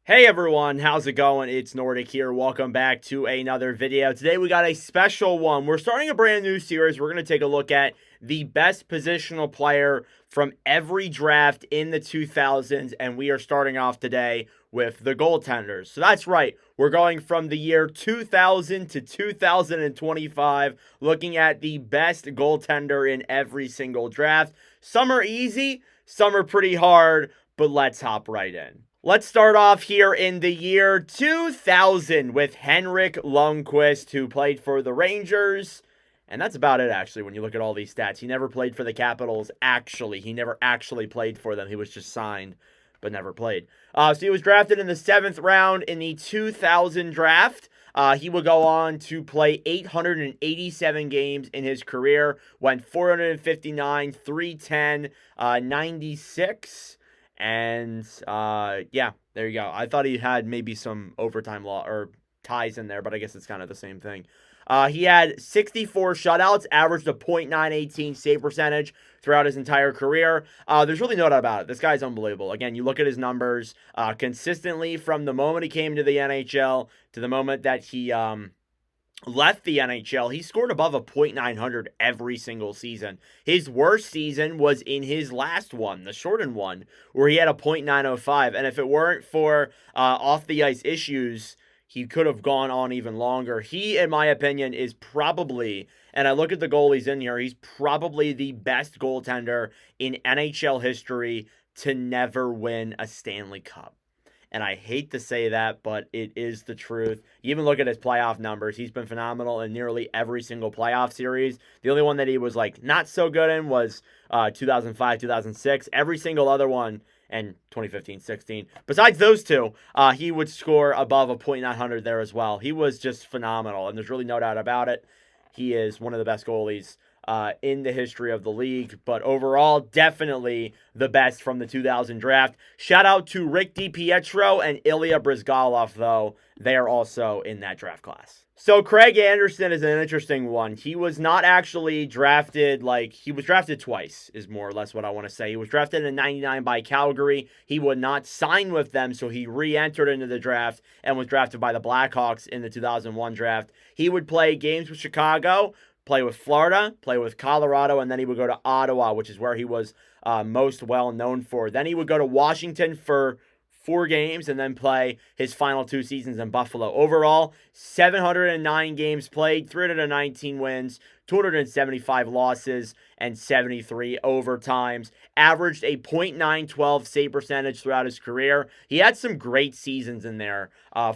Hey everyone, how's it going? It's Nordic here. Welcome back to another video. Today we got a special one. We're starting a brand new series. We're going to take a look at the best positional player from every draft in the 2000s, and we are starting off today with the goaltenders. So that's right. We're going from the year 2000 to 2025, looking at the best goaltender in every single draft. Some are easy, some are pretty hard, but let's hop right in. Let's start off here in the year 2000 with Henrik Lundqvist, who played for the Rangers. And that's about it, actually, when you look at all these stats. He never played for the Capitals, actually. He never actually played for them. He was just signed, but never played. So he was drafted in the 7th round in the 2000 draft. He would go on to play 887 games in his career, went 459, 310, 96. And yeah, there you go. I thought he had maybe some overtime law or ties in there, but I guess it's kind of the same thing. He had 64 shutouts, averaged a .918 save percentage throughout his entire career. There's really no doubt about it. This guy's unbelievable. Again, you look at his numbers consistently from the moment he came to the NHL to the moment that he left the NHL, he scored above a .900 every single season. His worst season was in his last one, the shortened one, where he had a .905. And if it weren't for off the ice issues, he could have gone on even longer. He, in my opinion, is probably, and I look at the goalies in here, he's probably the best goaltender in NHL history to never win a Stanley Cup. And I hate to say that, but it is the truth. You even look at his playoff numbers. He's been phenomenal in nearly every single playoff series. The only one that he was like not so good in was 2005, 2006. Every single other one, and 2015-16. Besides those two, he would score above a .900 there as well. He was just phenomenal, and there's really no doubt about it. He is one of the best goalies in the history of the league, but overall, definitely the best from the 2000 draft. Shout out to Rick DiPietro and Ilya Bryzgalov, though. They are also in that draft class. So Craig Anderson is an interesting one. He was not actually drafted, he was drafted twice, is more or less what I want to say. He was drafted in 99 by Calgary. He would not sign with them, so he re-entered into the draft and was drafted by the Blackhawks in the 2001 draft. He would play games with Chicago, play with Florida, play with Colorado, and then he would go to Ottawa, which is where he was most well known for. Then he would go to Washington for 4 games and then play his final 2 seasons in Buffalo. Overall, 709 games played, 319 wins, 275 losses, and 73 overtimes. Averaged a .912 save percentage throughout his career. He had some great seasons in there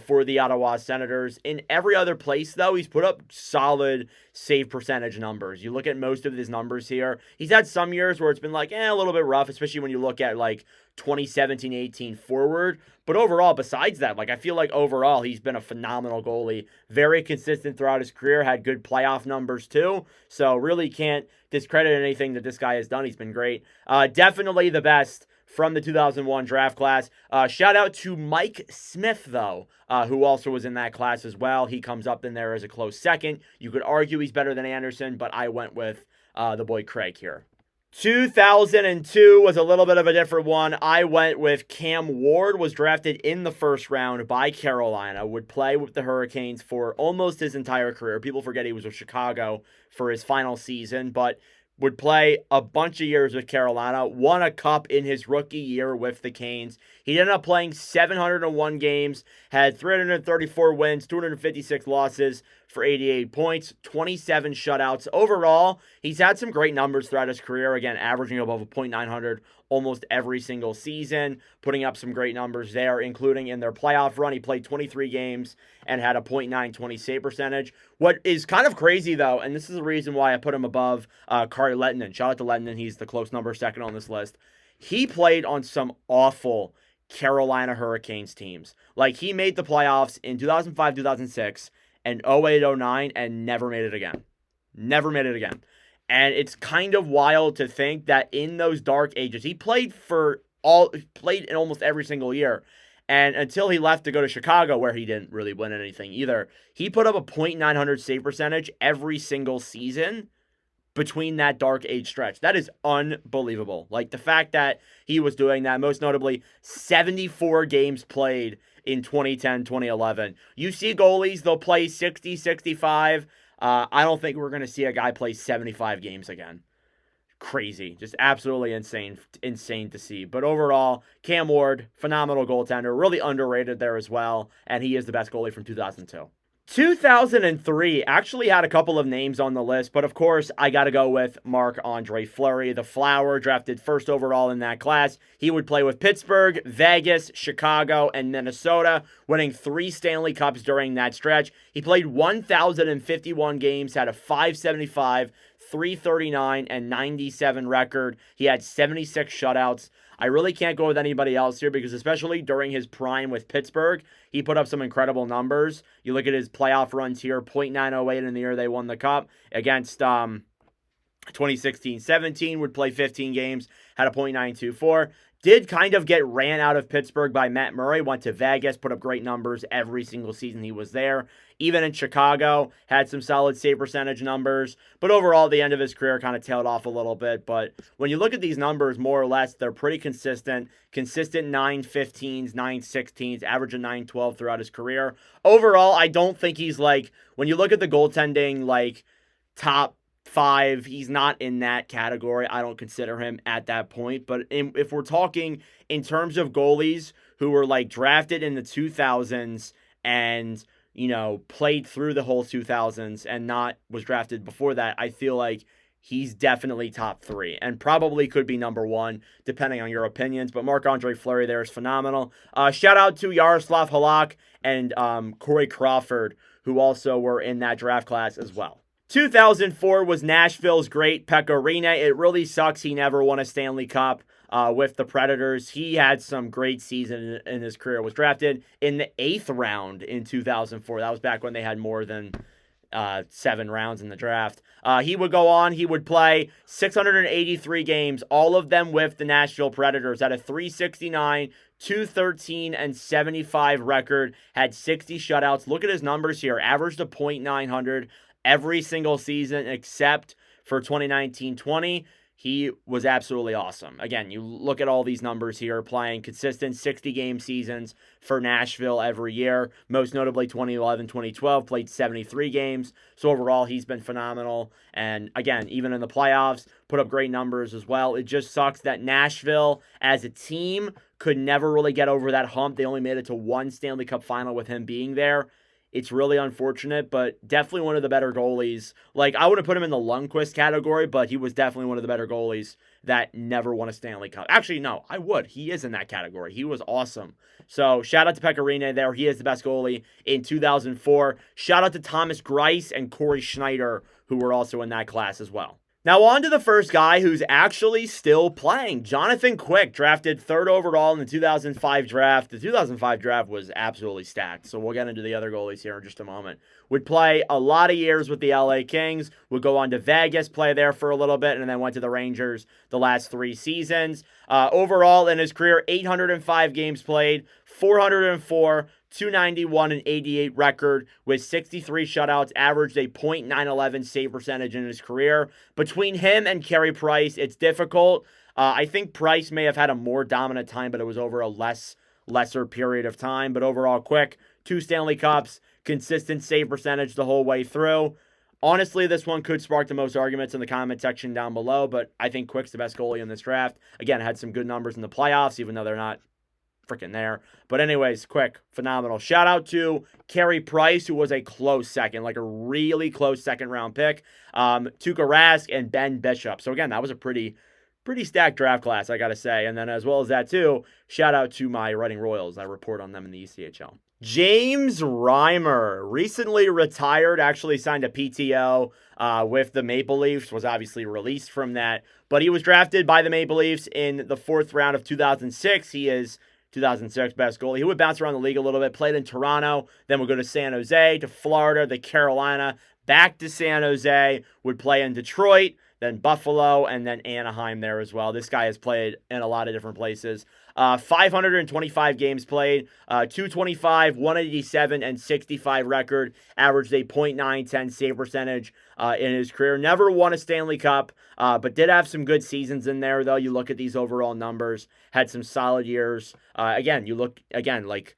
for the Ottawa Senators. In every other place, though, he's put up solid save percentage numbers. You look at most of his numbers here. He's had some years where it's been a little bit rough, especially when you look at 2017-18 forward. But overall, besides that, I feel like overall he's been a phenomenal goalie. Very consistent throughout his career, had good playoff numbers too. So really can't discredit anything that this guy has done. He's been great. Definitely the best from the 2001 draft class. Shout out to Mike Smith, though, who also was in that class as well. He comes up in there as a close second. You could argue he's better than Anderson, but I went with the boy Craig here. 2002 was a little bit of a different one. I went with Cam Ward, was drafted in the 1st round by Carolina, would play with the Hurricanes for almost his entire career. People forget he was with Chicago for his final season, but would play a bunch of years with Carolina, won a cup in his rookie year with the Canes. He ended up playing 701 games, had 334 wins, 256 losses for 88 points, 27 shutouts. Overall, he's had some great numbers throughout his career, again, averaging above a .900 almost every single season, putting up some great numbers there, including in their playoff run. He played 23 games and had a .920 save percentage. What is kind of crazy, though, and this is the reason why I put him above Kari Lehtinen. Shout out to Lehtinen. He's the close number 2nd on this list. He played on some awful Carolina Hurricanes teams. He made the playoffs in 2005, 2006, and 08-09 and never made it again. Never made it again. And it's kind of wild to think that in those dark ages, he played in almost every single year. And until he left to go to Chicago, where he didn't really win anything either, he put up a .900 save percentage every single season between that dark age stretch. That is unbelievable. The fact that he was doing that, most notably 74 games played in 2010, 2011. You see goalies, they'll play 60, 65. I don't think we're going to see a guy play 75 games again. Crazy. Just absolutely insane to see. But overall, Cam Ward, phenomenal goaltender, really underrated there as well, and he is the best goalie from 2002. 2003 actually had a couple of names on the list, but of course, I got to go with Marc-Andre Fleury, the Flower, drafted first overall in that class. He would play with Pittsburgh, Vegas, Chicago, and Minnesota, winning 3 Stanley Cups during that stretch. He played 1,051 games, had a .575, .339, and .97 record. He had 76 shutouts. I really can't go with anybody else here because especially during his prime with Pittsburgh, he put up some incredible numbers. You look at his playoff runs here, .908 in the year they won the Cup against 2016-17, would play 15 games, had a .924. Did kind of get ran out of Pittsburgh by Matt Murray, went to Vegas, put up great numbers every single season he was there. Even in Chicago, had some solid save percentage numbers. But overall, the end of his career kind of tailed off a little bit. But when you look at these numbers, more or less, they're pretty consistent. Consistent 915s, 916s, average of 912 throughout his career. Overall, I don't think he's like, when you look at the goaltending, like, top 5, he's not in that category. I don't consider him at that point. But if we're talking in terms of goalies who were like drafted in the 2000s and, you know, played through the whole 2000s and not was drafted before that, I feel like he's definitely top 3 and probably could be number 1 depending on your opinions. But Marc-Andre Fleury there is phenomenal. Shout out to Yaroslav Halak and Corey Crawford, who also were in that draft class as well. 2004 was Nashville's great Pekka Rinne. It really sucks he never won a Stanley Cup with the Predators. He had some great season in his career. Was drafted in the 8th round in 2004. That was back when they had more than 7 rounds in the draft. He would go on. He would play 683 games, all of them with the Nashville Predators. Had a .369, .213, and .75 record. Had 60 shutouts. Look at his numbers here. Averaged a .900 every single season except for 2019-20. He was absolutely awesome. Again, you look at all these numbers here, playing consistent 60-game seasons for Nashville every year. Most notably 2011-2012, played 73 games. So overall, he's been phenomenal. And again, even in the playoffs, put up great numbers as well. It just sucks that Nashville, as a team, could never really get over that hump. They only made it to 1 Stanley Cup final with him being there. It's really unfortunate, but definitely one of the better goalies. Like, I would have put him in the Lundqvist category, but he was definitely one of the better goalies that never won a Stanley Cup. Actually, no, I would. He is in that category. He was awesome. So, shout out to Pekka Rinne there. He is the best goalie in 2004. Shout out to Thomas Greiss and Corey Schneider, who were also in that class as well. Now on to the first guy who's actually still playing. Jonathan Quick, drafted 3rd overall in the 2005 draft. The 2005 draft was absolutely stacked, so we'll get into the other goalies here in just a moment. Would play a lot of years with the LA Kings, would go on to Vegas, play there for a little bit, and then went to the Rangers the last 3 seasons. Overall in his career, 805 games played, 404, .291 and 88 record with 63 shutouts, averaged a .911 save percentage in his career. Between him and Carey Price, it's difficult. I think Price may have had a more dominant time, but it was over a lesser period of time. But overall, Quick, 2 Stanley Cups, consistent save percentage the whole way through. Honestly, this one could spark the most arguments in the comment section down below, but I think Quick's the best goalie in this draft. Again, had some good numbers in the playoffs, even though they're not freaking there. But anyways, Quick, phenomenal. Shout out to Carey Price, who was a close second, like a really close second-round pick. Tuukka Rask and Ben Bishop. So again, that was a pretty stacked draft class, I got to say. And then as well as that too, shout out to my Reading Royals. I report on them in the ECHL. James Reimer, recently retired, actually signed a PTO with the Maple Leafs, was obviously released from that. But he was drafted by the Maple Leafs in the 4th round of 2006. He is 2006 best goalie. He would bounce around the league a little bit, played in Toronto, then would go to San Jose, to Florida, to Carolina, back to San Jose, would play in Detroit, then Buffalo, and then Anaheim there as well. This guy has played in a lot of different places. 525 games played, 225, 187, and 65 record, averaged a .910 save percentage in his career. Never won a Stanley Cup, but did have some good seasons in there, though. You look at these overall numbers, had some solid years. Again, you look, like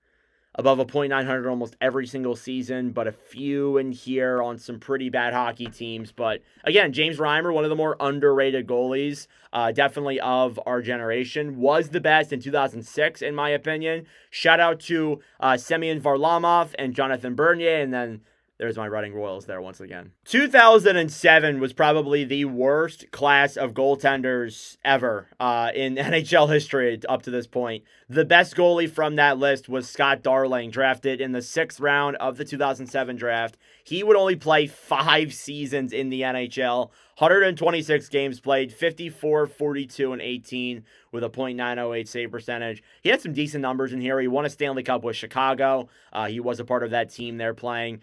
above a .900 almost every single season, but a few in here on some pretty bad hockey teams. But again, James Reimer, one of the more underrated goalies, definitely of our generation, was the best in 2006, in my opinion. Shout out to Semyon Varlamov and Jonathan Bernier, and then there's my Reading Royals there once again. 2007 was probably the worst class of goaltenders ever in NHL history up to this point. The best goalie from that list was Scott Darling, drafted in the 6th round of the 2007 draft. He would only play 5 seasons in the NHL, 126 games played, 54, 42, and 18 with a .908 save percentage. He had some decent numbers in here. He won a Stanley Cup with Chicago. He was a part of that team there playing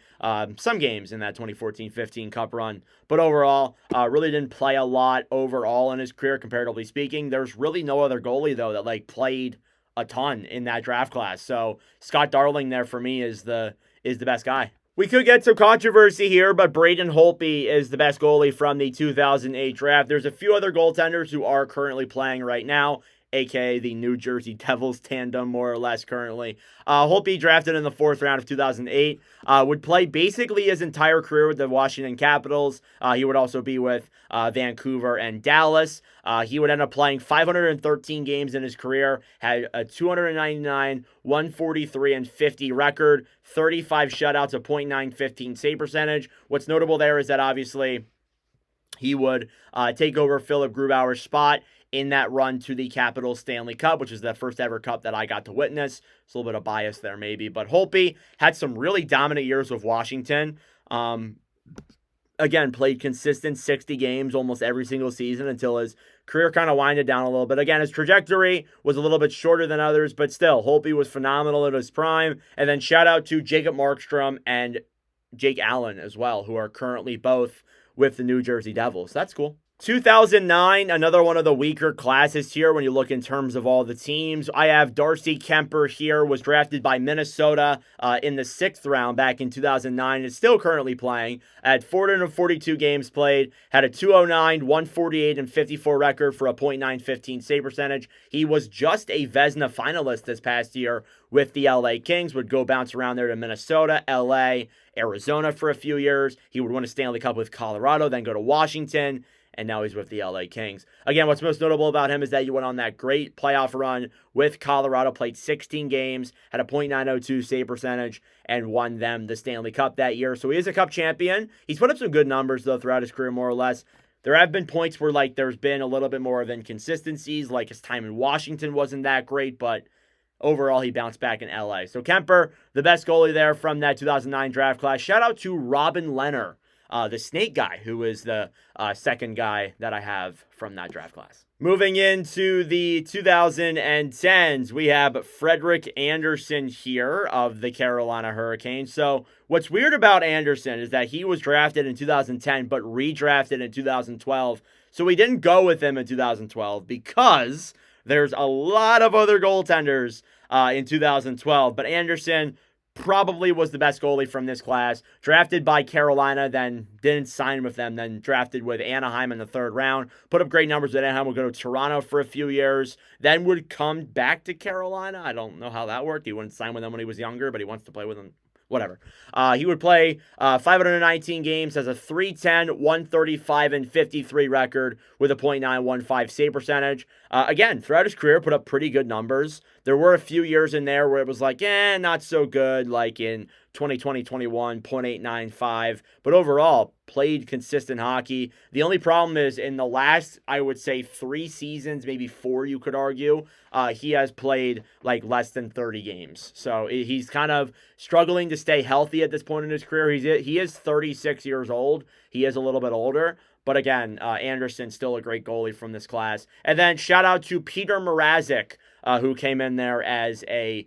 some games in that 2014-15 Cup run. But overall, really didn't play a lot overall in his career, comparatively speaking. There's really no other goalie, though, that played a ton in that draft class. So Scott Darling there for me is the best guy. We could get some controversy here, but Braden Holtby is the best goalie from the 2008 draft. There's a few other goaltenders who are currently playing right now, aka the New Jersey Devils tandem, more or less, currently. Holtby, drafted in the 4th round of 2008, would play basically his entire career with the Washington Capitals. He would also be with Vancouver and Dallas. He would end up playing 513 games in his career, had a 299, 143, and 50 record, 35 shutouts, a .915 save percentage. What's notable there is that obviously he would take over Philip Grubauer's spot in that run to the Capitals Stanley Cup, which is the first ever cup that I got to witness. It's a little bit of bias there maybe, but Holtby had some really dominant years with Washington. Again, played consistent 60 games almost every single season until his career kind of winded down a little bit. Again, his trajectory was a little bit shorter than others, but still, Holtby was phenomenal at his prime. And then shout out to Jacob Markstrom and Jake Allen as well, who are currently both with the New Jersey Devils. That's cool. 2009, another one of the weaker classes here when you look in terms of all the teams. I have Darcy Kemper here, was drafted by Minnesota in the 6th round back in 2009, and is still currently playing. At 442 games played, had a 209, 148, and 54 record for a .915 save percentage. He was just a Vezina finalist this past year with the LA Kings, would go bounce around there to Minnesota, LA, Arizona for a few years. He would win a Stanley Cup with Colorado, then go to Washington, and now he's with the LA Kings. Again, what's most notable about him is that he went on that great playoff run with Colorado, played 16 games, had a .902 save percentage, and won them the Stanley Cup that year. So he is a Cup champion. He's put up some good numbers, though, throughout his career, more or less. There have been points where, there's been a little bit more of inconsistencies, like his time in Washington wasn't that great, but overall, he bounced back in LA. So Kemper, the best goalie there from that 2009 draft class. Shout out to Robin Lehner, the snake guy, who is the second guy that I have from that draft class. Moving into the 2010s, we have Frederik Andersen here of the Carolina Hurricanes. So what's weird about Andersen is that he was drafted in 2010, but redrafted in 2012. So we didn't go with him in 2012 because there's a lot of other goaltenders in 2012. But Andersen probably was the best goalie from this class. Drafted by Carolina, then didn't sign with them, then drafted with Anaheim in the 3rd round. Put up great numbers with Anaheim, would go to Toronto for a few years, then would come back to Carolina. I don't know how that worked. He wouldn't sign with them when he was younger, but he wants to play with them. Whatever. He would play 519 games, has a 310, 135, and 53 record with a .915 save percentage. Again, throughout his career, put up pretty good numbers. There were a few years in there where it was not so good, like in 2020-21, .895. But overall, played consistent hockey. The only problem is in the last, I would say, 3 seasons, maybe 4, you could argue, he has played less than 30 games. So he's kind of struggling to stay healthy at this point in his career. He is 36 years old. He is a little bit older. But again, Andersen, still a great goalie from this class. And then shout out to Peter Mrazek, who came in there as a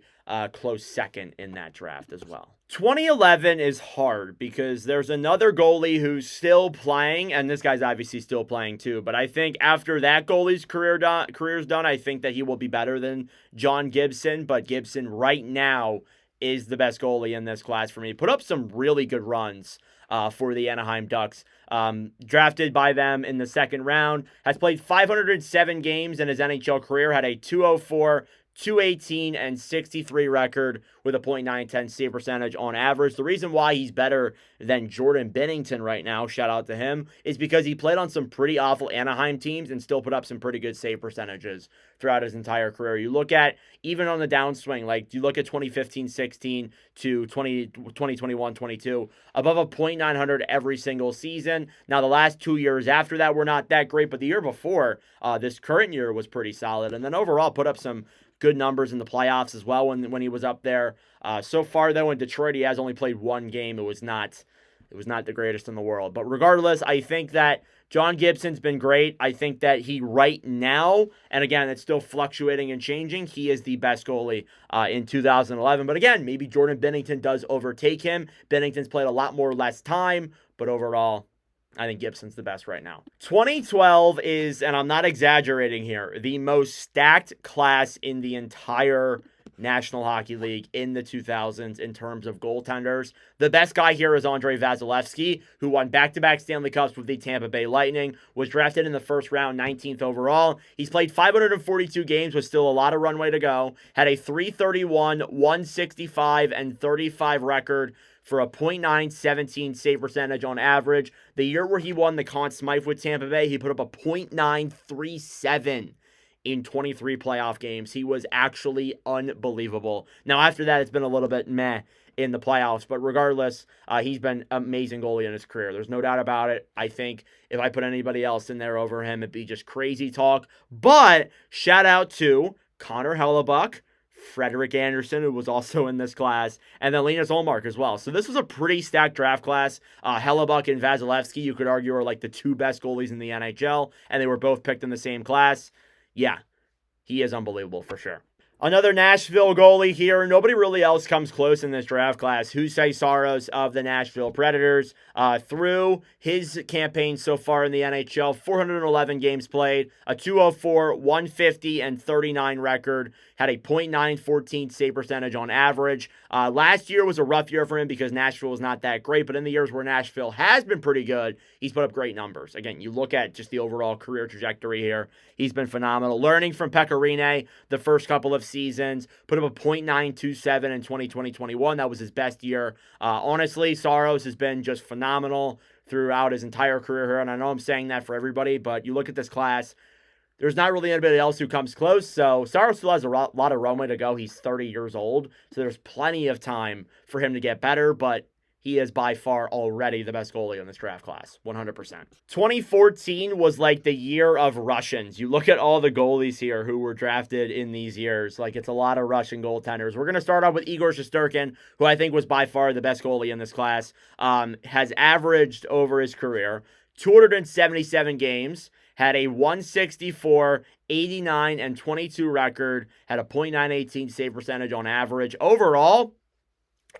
close second in that draft as well. 2011 is hard because there's another goalie who's still playing, and this guy's obviously still playing too, but I think after that goalie's career's done, I think that he will be better than John Gibson, but Gibson right now is the best goalie in this class for me. Put up some really good runs for the Anaheim Ducks. Drafted by them in the 2nd round, has played 507 games in his NHL career, had a 204, .218 and 63 record with a .910 save percentage on average. The reason why he's better than Jordan Binnington right now, shout out to him, is because he played on some pretty awful Anaheim teams and still put up some pretty good save percentages throughout his entire career. You look at, even on the downswing, like you look at 2015-16 to 2021-22, above a .900 every single season. Now, the last 2 years after that were not that great, but the year before, this current year was pretty solid. And then overall put up some good numbers in the playoffs as well when he was up there. So far, though, in Detroit, he has only played one game. It was not the greatest in the world. But regardless, I think that John Gibson's been great. I think that he right now, and again, it's still fluctuating and changing, he is the best goalie in 2011. But again, maybe Jordan Binnington does overtake him. Binnington's played a lot more less time, but overall, I think Gibson's the best right now. 2012 is, and I'm not exaggerating here, the most stacked class in the entire National Hockey League in the 2000s in terms of goaltenders. The best guy here is Andrei Vasilevskiy, who won back-to-back Stanley Cups with the Tampa Bay Lightning, was drafted in the first round, 19th overall. He's played 542 games with still a lot of runway to go, had a .331, 165, and 35 record for a .917 save percentage on average. The year where he won the Conn Smythe with Tampa Bay, he put up a .937 in 23 playoff games. He was actually unbelievable. Now, after that, it's been a little bit meh in the playoffs, but regardless, he's been an amazing goalie in his career. There's no doubt about it. I think if I put anybody else in there over him, it'd be just crazy talk. But shout out to Connor Hellebuck, Frederik Andersen, who was also in this class, and then Linus Ullmark as well. So this was a pretty stacked draft class. Hellebuck and Vasilevskiy, you could argue, are like the two best goalies in the NHL, and they were both picked in the same class. Yeah, he is unbelievable for sure. Another Nashville goalie here. Nobody really else comes close in this draft class. Juuse Saros of the Nashville Predators. Through his campaign so far in the NHL, 411 games played, a .204, 150, and 39 record. Had a .914 save percentage on average. Last year was a rough year for him because Nashville was not that great, but in the years where Nashville has been pretty good, he's put up great numbers. Again, you look at just the overall career trajectory here. He's been phenomenal. Learning from Pekka Rinne the first couple of seasons, put up a .927 in 2020-21. That was his best year. Honestly, Saros has been just phenomenal throughout his entire career here, and I know I'm saying that for everybody, but you look at this class, there's not really anybody else who comes close, so Saros still has a lot of runway to go. He's 30 years old, so there's plenty of time for him to get better, but he is by far already the best goalie in this draft class, 100%. 2014 was like the year of Russians. You look at all the goalies here who were drafted in these years. Like, it's a lot of Russian goaltenders. We're going to start off with Igor Shesterkin, who I think was by far the best goalie in this class. Has averaged over his career 277 games, had a 164, 89, and 22 record, had a .918 save percentage on average. Overall,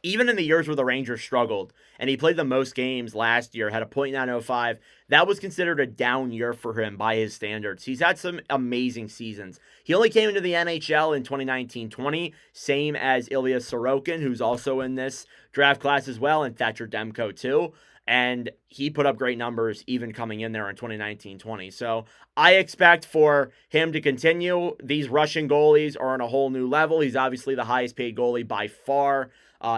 even in the years where the Rangers struggled, and he played the most games last year, had a .905, that was considered a down year for him by his standards. He's had some amazing seasons. He only came into the NHL in 2019-20, same as Ilya Sorokin, who's also in this draft class as well, and Thatcher Demko too. And he put up great numbers even coming in there in 2019-20. So I expect for him to continue. These Russian goalies are on a whole new level. He's obviously the highest paid goalie by far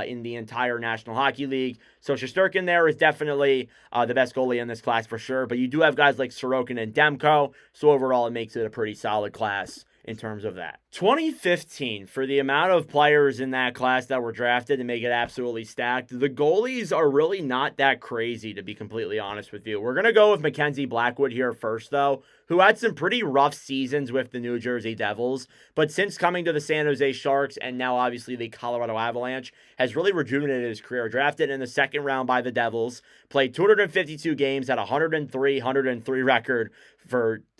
in the entire National Hockey League. So Shesterkin there is definitely the best goalie in this class for sure. But you do have guys like Sorokin and Demko. So overall, it makes it a pretty solid class in terms of that. 2015, for the amount of players in that class that were drafted to make it absolutely stacked, the goalies are really not that crazy, to be completely honest with you. We're going to go with Mackenzie Blackwood here first, though, who had some pretty rough seasons with the New Jersey Devils, but since coming to the San Jose Sharks and now obviously the Colorado Avalanche, has really rejuvenated his career. Drafted in the second round by the Devils, played 252 games, had a 103 record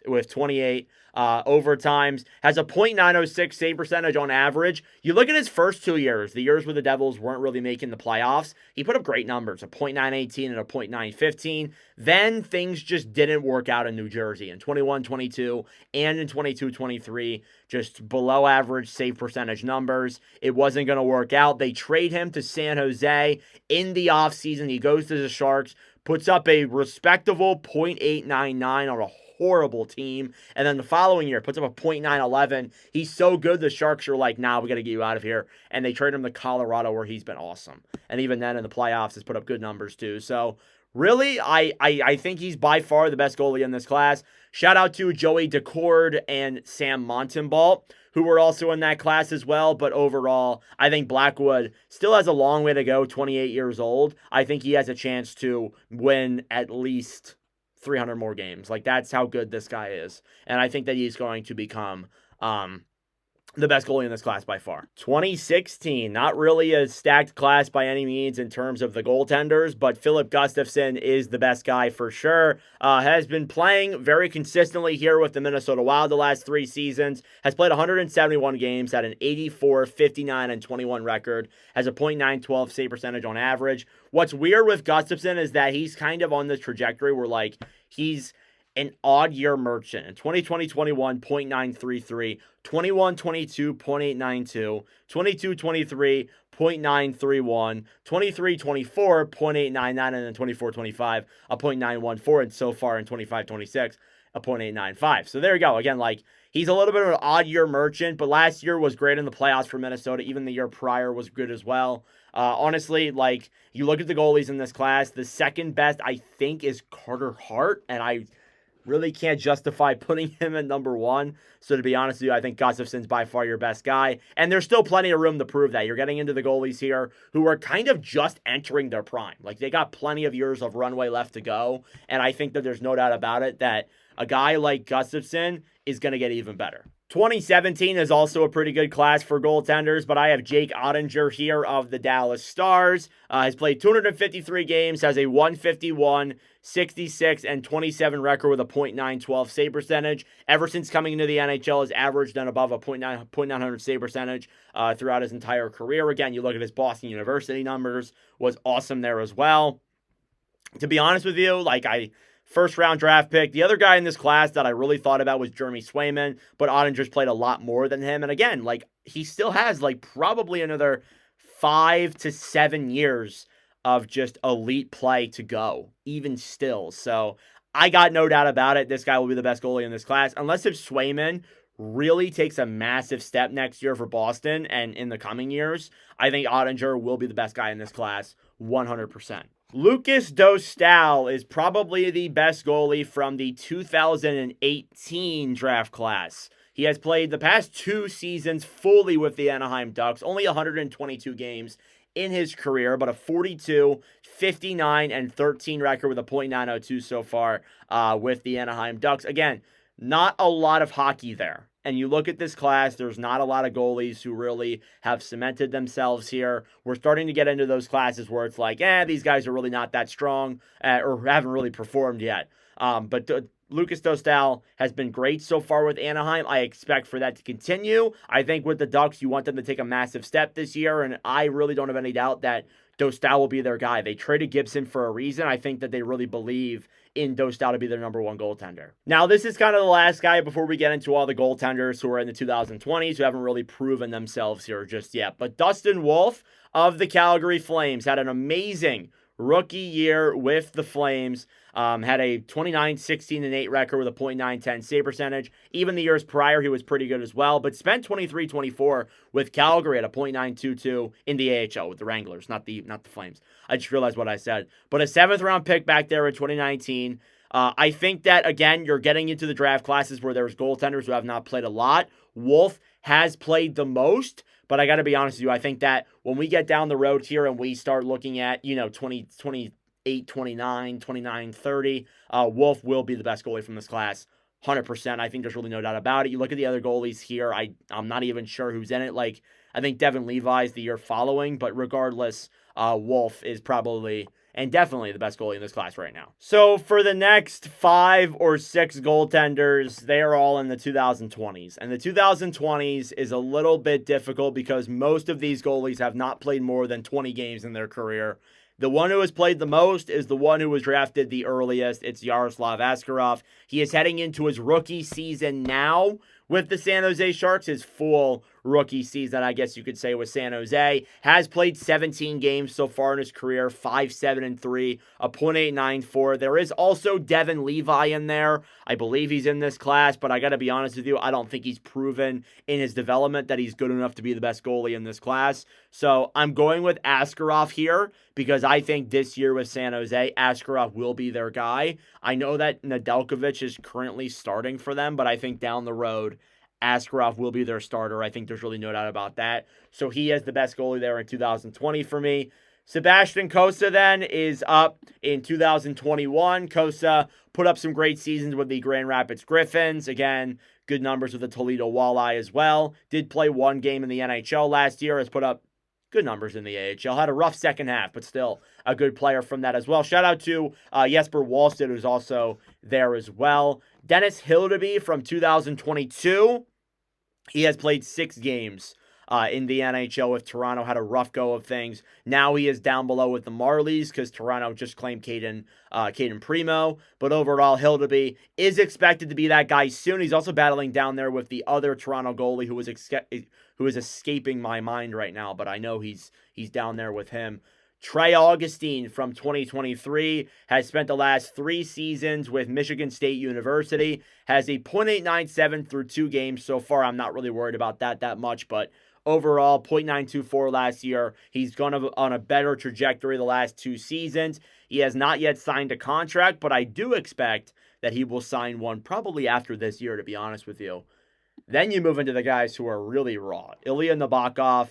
with 28 overtimes, has a .906 save percentage on average. You look at his first 2 years, the years where the Devils weren't really making the playoffs, he put up great numbers, a .918 and a .915. Then things just didn't work out in New Jersey in 21-22 and in 22-23, just below average save percentage numbers. It wasn't going to work out. They trade him to San Jose in the offseason. He goes to the Sharks, puts up a respectable .899 on a horrible team. And then the following year, puts up a .911. He's so good, the Sharks are like, nah, we got to get you out of here. And they trade him to Colorado, where he's been awesome. And even then in the playoffs, has put up good numbers too. So really, I think he's by far the best goalie in this class. Shout out to Joey Decord and Sam Montembault, who were also in that class as well. But overall, I think Blackwood still has a long way to go, 28 years old. I think he has a chance to win at least 300 more games. Like, that's how good this guy is. And I think that he's going to become the best goalie in this class by far. 2016, not really a stacked class by any means in terms of the goaltenders, but Philip Gustafsson is the best guy for sure. Has been playing very consistently here with the Minnesota Wild the last 3 seasons. Has played 171 games, had an 84, 59, and 21 record. Has a .912 save percentage on average. What's weird with Gustafsson is that he's kind of on this trajectory where, like, he's an odd year merchant. In 2020-21, .933, 21-22, .892, 22-23, .931, 23-24, .899, and then 24-25, a .914, and so far in 25-26, a .895. So there you go. Again, like, he's a little bit of an odd year merchant, but last year was great in the playoffs for Minnesota. Even the year prior was good as well. Honestly, like, you look at the goalies in this class, the second best, I think, is Carter Hart, and I really can't justify putting him at number 1. So to be honest with you, I think Gustafsson's by far your best guy. And there's still plenty of room to prove that. You're getting into the goalies here who are kind of just entering their prime. Like, they got plenty of years of runway left to go. And I think that there's no doubt about it that a guy like Gustafsson is going to get even better. 2017 is also a pretty good class for goaltenders, but I have Jake Ottinger here of the Dallas Stars. Has played 253 games, has a 151, 66, and 27 record with a .912 save percentage. Ever since coming into the NHL, has averaged and above a .900 save percentage throughout his entire career. Again, you look at his Boston University numbers, was awesome there as well. To be honest with you, like, first round draft pick. The other guy in this class that I really thought about was Jeremy Swayman, but Ottinger's played a lot more than him. And again, like, he still has like probably another 5 to 7 years of just elite play to go, even still. So I got no doubt about it. This guy will be the best goalie in this class, unless if Swayman really takes a massive step next year for Boston and in the coming years. I think Ottinger will be the best guy in this class, 100%. Lucas Dostal is probably the best goalie from the 2018 draft class. He has played the past 2 seasons fully with the Anaheim Ducks, only 122 games in his career, but a 42, 59, and 13 record with a .902 so far with the Anaheim Ducks. Again, not a lot of hockey there. And you look at this class, there's not a lot of goalies who really have cemented themselves here. We're starting to get into those classes where it's like, these guys are really not that strong or haven't really performed yet. But Lucas Dostal has been great so far with Anaheim. I expect for that to continue. I think with the Ducks, you want them to take a massive step this year, and I really don't have any doubt that Dostal will be their guy. They traded Gibson for a reason. I think that they really believe in Dostal to be their number 1 goaltender. Now, this is kind of the last guy before we get into all the goaltenders who are in the 2020s who haven't really proven themselves here just yet. But Dustin Wolf of the Calgary Flames had an amazing rookie year with the Flames. Had a 29, 16, and 8 record with a .910 save percentage. Even the years prior, he was pretty good as well, but spent 23, 24 with Calgary at a .922 in the AHL with the Wranglers, not the Flames. I just realized what I said. But a 7th round pick back there in 2019. I think that, again, you're getting into the draft classes where there's goaltenders who have not played a lot. Wolf has played the most, but I got to be honest with you, I think that when we get down the road here and we start looking at, 28, 29, 29, 30, Wolf will be the best goalie from this class, 100%. I think there's really no doubt about it. You look at the other goalies here, I'm not even sure who's in it. Like, I think Devin Levi's the year following, but regardless, Wolf is probably and definitely the best goalie in this class right now. So for the next 5 or 6 goaltenders, they are all in the 2020s. And the 2020s is a little bit difficult because most of these goalies have not played more than 20 games in their career. The one who has played the most is the one who was drafted the earliest. It's Yaroslav Askarov. He is heading into his rookie season now with the San Jose Sharks, his full rookie season, I guess you could say, with San Jose. Has played 17 games so far in his career, 5-7-3, a .894. There is also Devin Levi in there. I believe he's in this class, but I got to be honest with you, I don't think he's proven in his development that he's good enough to be the best goalie in this class. So I'm going with Askarov here because I think this year with San Jose, Askarov will be their guy. I know that Nedeljkovic is currently starting for them, but I think down the road, Askarov will be their starter. I think there's really no doubt about that. So he is the best goalie there in 2020 for me. Sebastian Cossa then is up in 2021. Cossa put up some great seasons with the Grand Rapids Griffins. Again, good numbers with the Toledo Walleye as well. Did play one game in the NHL last year. Has put up good numbers in the AHL. Had a rough second half, but still a good player from that as well. Shout out to Jesper Wallstedt, who's also there as well. Dennis Hildeby from 2022. He has played 6 games in the NHL with Toronto, had a rough go of things. Now he is down below with the Marlies because Toronto just claimed Caden Primo. But overall, Hildeby is expected to be that guy soon. He's also battling down there with the other Toronto goalie who is escaping my mind right now, but I know he's down there with him. Trey Augustine from 2023 has spent the last 3 seasons with Michigan State University, has a .897 through 2 games so far. I'm not really worried about that much, but overall, .924 last year. He's gone on a better trajectory the last 2 seasons. He has not yet signed a contract, but I do expect that he will sign one probably after this year, to be honest with you. Then you move into the guys who are really raw. Ilya Nabokov,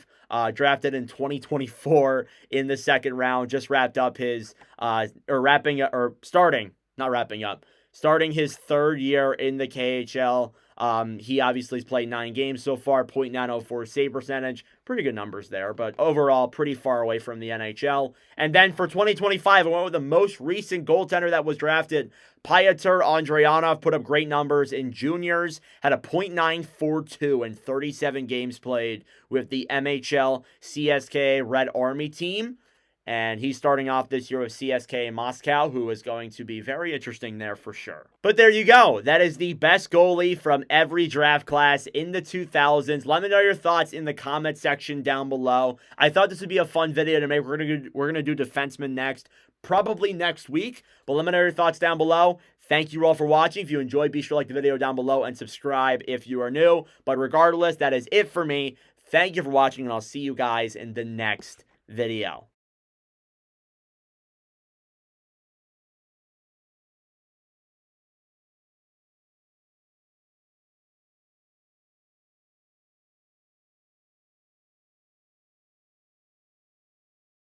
drafted in 2024 in the second round, just wrapped up his, starting his 3rd year in the KHL. He obviously has played 9 games so far, .904 save percentage. Pretty good numbers there, but overall pretty far away from the NHL. And then for 2025, I went with the most recent goaltender that was drafted. Pyotr Andrianov put up great numbers in juniors, had a .942 in 37 games played with the MHL CSKA Red Army team. And he's starting off this year with CSKA Moscow, who is going to be very interesting there for sure. But there you go. That is the best goalie from every draft class in the 2000s. Let me know your thoughts in the comment section down below. I thought this would be a fun video to make. We're gonna do defenseman next, probably next week. But let me know your thoughts down below. Thank you all for watching. If you enjoyed, be sure to like the video down below and subscribe if you are new. But regardless, that is it for me. Thank you for watching, and I'll see you guys in the next video.